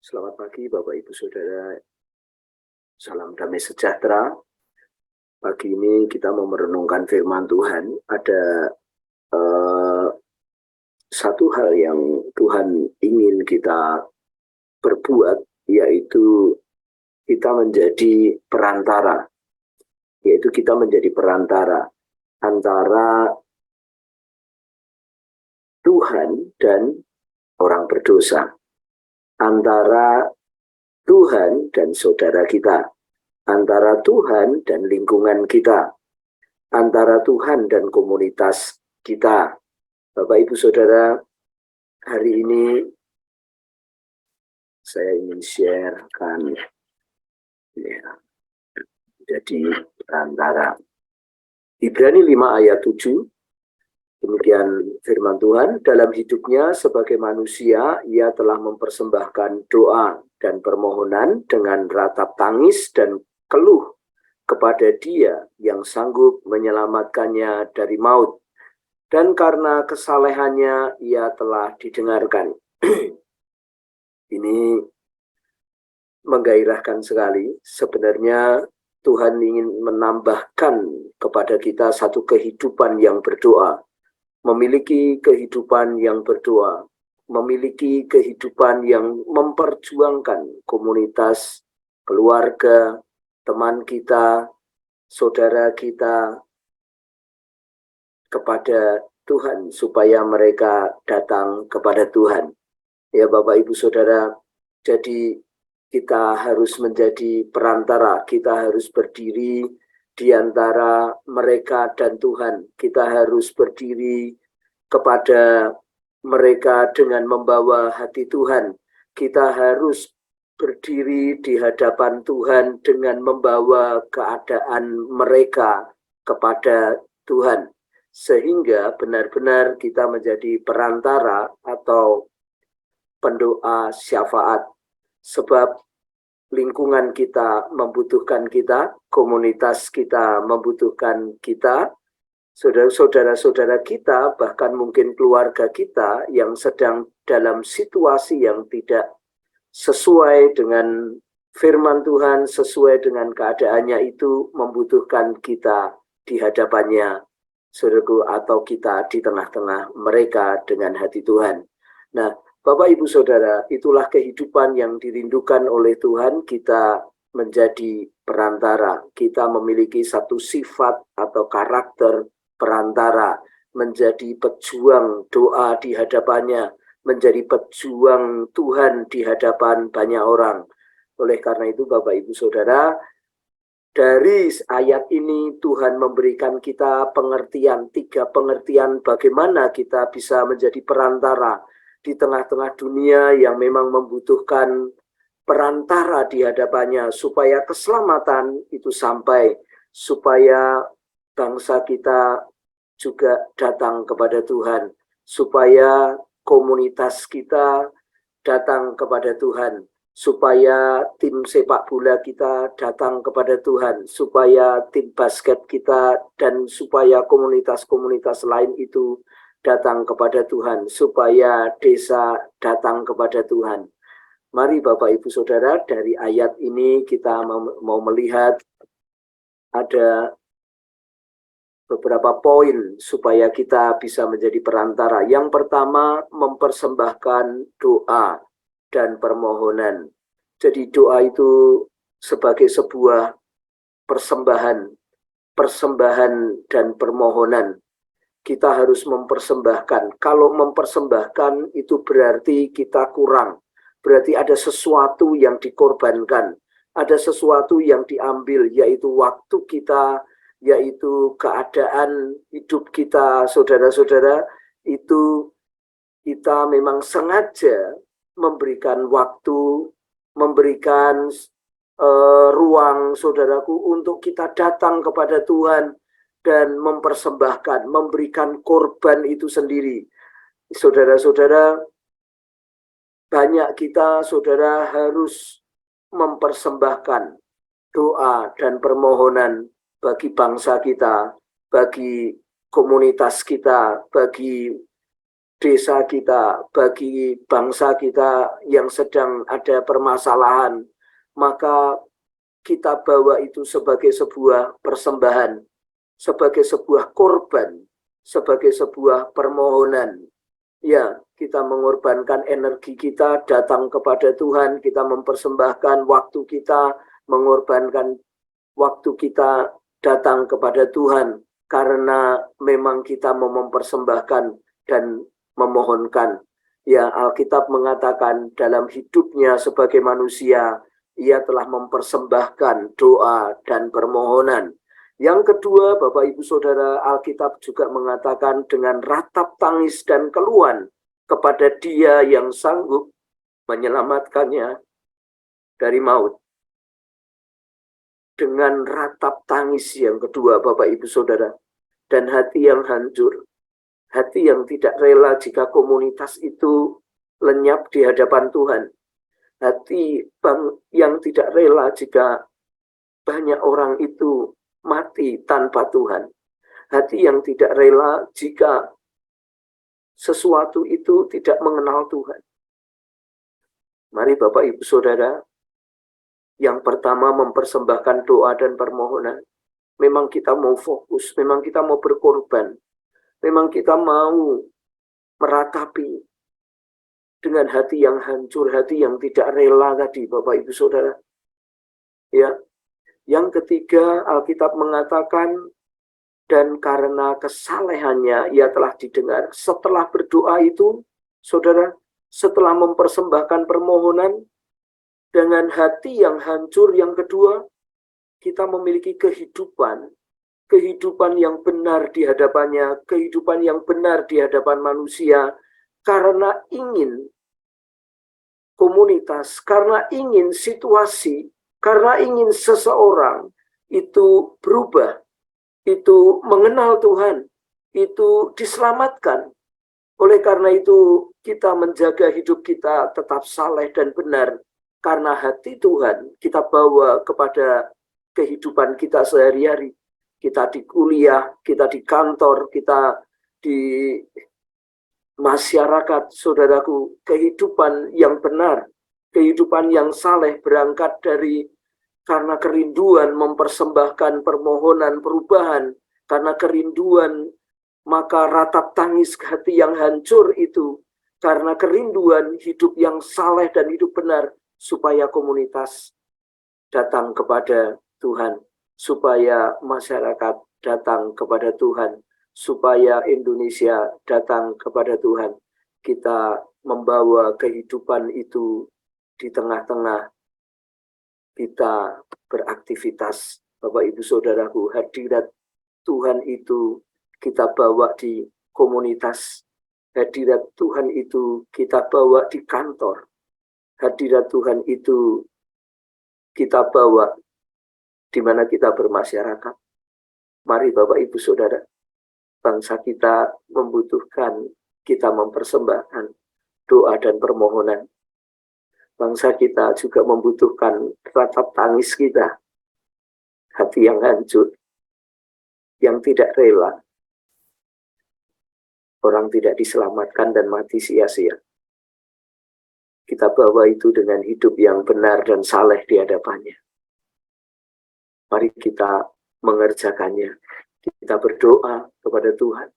Selamat pagi Bapak Ibu Saudara, salam damai sejahtera. Pagi ini kita mau merenungkan firman Tuhan. Ada satu hal yang Tuhan ingin kita perbuat, yaitu kita menjadi perantara. Yaitu kita menjadi perantara antara Tuhan dan orang berdosa. Antara Tuhan dan saudara kita, antara Tuhan dan lingkungan kita, antara Tuhan dan komunitas kita. Bapak Ibu Saudara, hari ini saya ingin sharekan jadi perantara. Ibrani 5 ayat 7. Demikian firman Tuhan, dalam hidupnya sebagai manusia, ia telah mempersembahkan doa dan permohonan dengan ratap tangis dan keluh kepada Dia yang sanggup menyelamatkannya dari maut. Dan karena kesalehannya, ia telah didengarkan. Ini menggairahkan sekali. Sebenarnya Tuhan ingin menambahkan kepada kita satu kehidupan yang berdoa. Memiliki kehidupan yang berdoa, memiliki kehidupan yang memperjuangkan komunitas, keluarga, teman kita, saudara kita kepada Tuhan, supaya mereka datang kepada Tuhan. Ya Bapak Ibu Saudara, jadi kita harus menjadi perantara, kita harus berdiri di antara mereka dan Tuhan. Kita harus berdiri kepada mereka dengan membawa hati Tuhan. Kita harus berdiri di hadapan Tuhan dengan membawa keadaan mereka kepada Tuhan. Sehingga benar-benar kita menjadi perantara atau pendoa syafaat. Sebab lingkungan kita membutuhkan kita, komunitas kita membutuhkan kita, saudara-saudara kita, bahkan mungkin keluarga kita yang sedang dalam situasi yang tidak sesuai dengan firman Tuhan, sesuai dengan keadaannya itu membutuhkan kita di hadapannya, saudaraku, atau kita di tengah-tengah mereka dengan hati Tuhan. Nah, Bapak Ibu Saudara, itulah kehidupan yang dirindukan oleh Tuhan. Kita menjadi perantara. Kita memiliki satu sifat atau karakter perantara. Menjadi pejuang doa di hadapannya. Menjadi pejuang Tuhan di hadapan banyak orang. Oleh karena itu Bapak Ibu Saudara, dari ayat ini Tuhan memberikan kita pengertian, 3 pengertian bagaimana kita bisa menjadi perantara di tengah-tengah dunia yang memang membutuhkan perantara di hadapannya, supaya keselamatan itu sampai, supaya bangsa kita juga datang kepada Tuhan, supaya komunitas kita datang kepada Tuhan, supaya tim sepak bola kita datang kepada Tuhan, supaya tim basket kita dan supaya komunitas-komunitas lain itu datang kepada Tuhan, supaya desa datang kepada Tuhan. Mari Bapak Ibu Saudara, dari ayat ini kita mau melihat ada beberapa poin supaya kita bisa menjadi perantara. Yang pertama, mempersembahkan doa dan permohonan. Jadi doa itu sebagai sebuah persembahan dan permohonan. Kita harus mempersembahkan. Kalau mempersembahkan itu berarti kita kurang. Berarti ada sesuatu yang dikorbankan. Ada sesuatu yang diambil, yaitu waktu kita, yaitu keadaan hidup kita, saudara-saudara. Itu kita memang sengaja memberikan waktu, memberikan ruang, saudaraku, untuk kita datang kepada Tuhan dan mempersembahkan, memberikan korban itu sendiri. Saudara-saudara, banyak kita, saudara, harus mempersembahkan doa dan permohonan bagi bangsa kita, bagi komunitas kita, bagi desa kita, bagi bangsa kita yang sedang ada permasalahan, maka kita bawa itu sebagai sebuah persembahan, sebagai sebuah korban, sebagai sebuah permohonan. Ya, kita mengorbankan energi kita datang kepada Tuhan, kita mempersembahkan waktu kita, mengorbankan waktu kita datang kepada Tuhan, karena memang kita mau mempersembahkan dan memohonkan. Ya, Alkitab mengatakan dalam hidupnya sebagai manusia, ia telah mempersembahkan doa dan permohonan. Yang kedua, Bapak Ibu Saudara, Alkitab juga mengatakan dengan ratap tangis dan keluhan kepada Dia yang sanggup menyelamatkannya dari maut. Dengan ratap tangis yang kedua, Bapak Ibu Saudara, dan hati yang hancur, hati yang tidak rela jika komunitas itu lenyap di hadapan Tuhan, hati yang tidak rela jika banyak orang itu mati tanpa Tuhan, hati yang tidak rela jika sesuatu itu tidak mengenal Tuhan. Mari Bapak Ibu Saudara, yang pertama mempersembahkan doa dan permohonan. Memang kita mau fokus, memang kita mau berkorban, memang kita mau meratapi dengan hati yang hancur, hati yang tidak rela tadi, Bapak Ibu Saudara. Ya. Yang ketiga, Alkitab mengatakan, dan karena kesalehannya ia telah didengar. Setelah berdoa itu, Saudara, setelah mempersembahkan permohonan, dengan hati yang hancur, yang kedua, kita memiliki kehidupan yang benar di hadapannya, kehidupan yang benar di hadapan manusia, karena ingin komunitas, karena ingin situasi, karena ingin seseorang itu berubah, itu mengenal Tuhan, itu diselamatkan. Oleh karena itu, kita menjaga hidup kita tetap saleh dan benar, karena hati Tuhan kita bawa kepada kehidupan kita sehari-hari. Kita di kuliah, kita di kantor, kita di masyarakat, saudaraku. Kehidupan yang benar, kehidupan yang saleh berangkat dari karena kerinduan mempersembahkan permohonan perubahan, karena kerinduan maka ratap tangis hati yang hancur itu, karena kerinduan hidup yang saleh dan hidup benar, supaya komunitas datang kepada Tuhan, supaya masyarakat datang kepada Tuhan, supaya Indonesia datang kepada Tuhan. Kita membawa kehidupan itu di tengah-tengah kita beraktivitas. Bapak Ibu Saudaraku, hadirat Tuhan itu kita bawa di komunitas. Hadirat Tuhan itu kita bawa di kantor. Hadirat Tuhan itu kita bawa di mana kita bermasyarakat. Mari Bapak Ibu Saudara, bangsa kita membutuhkan kita mempersembahkan doa dan permohonan. Bangsa kita juga membutuhkan ratap tangis kita, hati yang hancur, yang tidak rela, orang tidak diselamatkan dan mati sia-sia. Kita bawa itu dengan hidup yang benar dan saleh di hadapannya. Mari kita mengerjakannya. Kita berdoa kepada Tuhan.